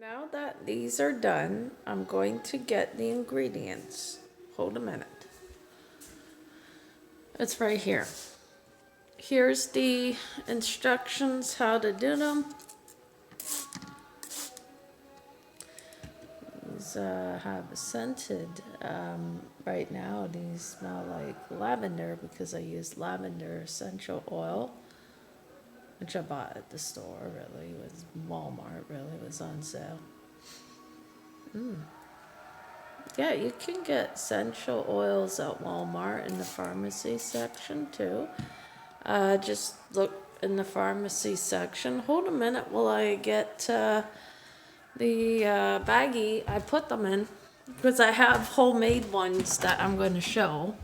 Now that these are done, I'm going to get the ingredients. Hold a minute. It's right here. Here's the instructions how to do them. These have scented. Right now, these smell like lavender because I used lavender essential oil, which I bought at the store. Really, it was Walmart. Really, it was on sale. Yeah, you can get essential oils at Walmart in the pharmacy section too. Just look in the pharmacy section. Hold a minute while I get the baggie I put them in, because I have homemade ones that I'm going to show.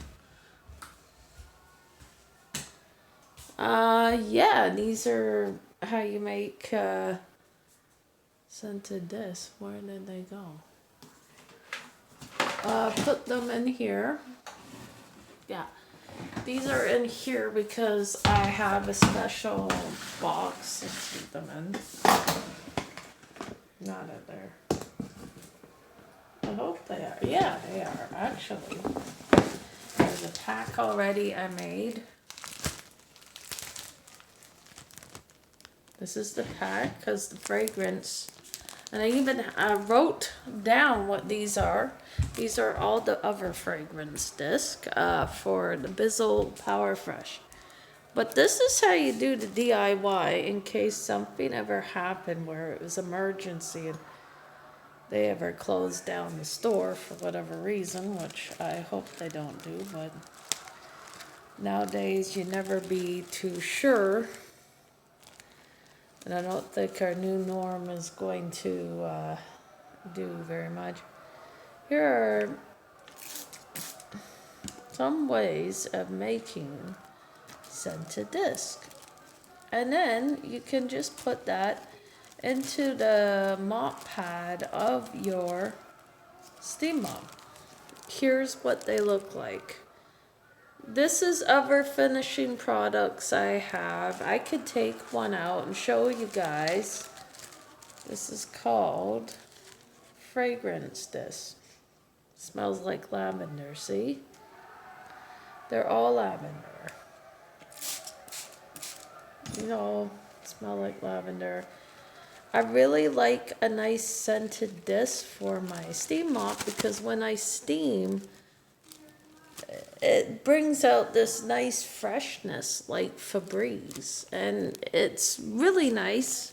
Yeah, these are how you make scented disc. Where did they go? Put them in here. Yeah, these are in here because I have a special box to keep them in. Not in there. I hope they are. Yeah, they are, actually. There's a pack already I made. This is the pack because the fragrance. And I even wrote down what these are. These are all the other fragrance disc for the Bizzle Power Fresh. But this is how you do the DIY in case something ever happened where it was emergency and they ever closed down the store for whatever reason, which I hope they don't do, but nowadays you never be too sure. And I don't think our new norm is going to do very much. Here are some ways of making scented disc. And then you can just put that into the mop pad of your steam mop. Here's what they look like. This is other finishing products I have. I could take one out and show you guys. This is called fragrance disc. Smells like lavender, see? They're all lavender. You know, smell like lavender. I really like a nice scented disc for my steam mop because when I steam, it brings out this nice freshness like Febreze, and it's really nice.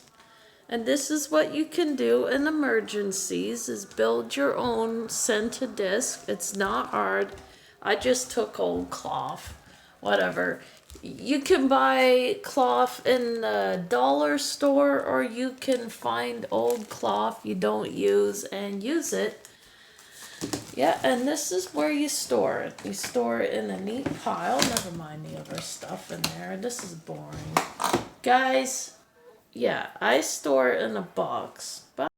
And this is what you can do in emergencies, is build your own scented disc. It's not hard. I just took old cloth, whatever. You can buy cloth in the dollar store, or you can find old cloth you don't use and use it. Yeah, and this is where you store it. You store it in a neat pile. Never mind the other stuff in there. This is boring. Guys, yeah, I store it in a box. But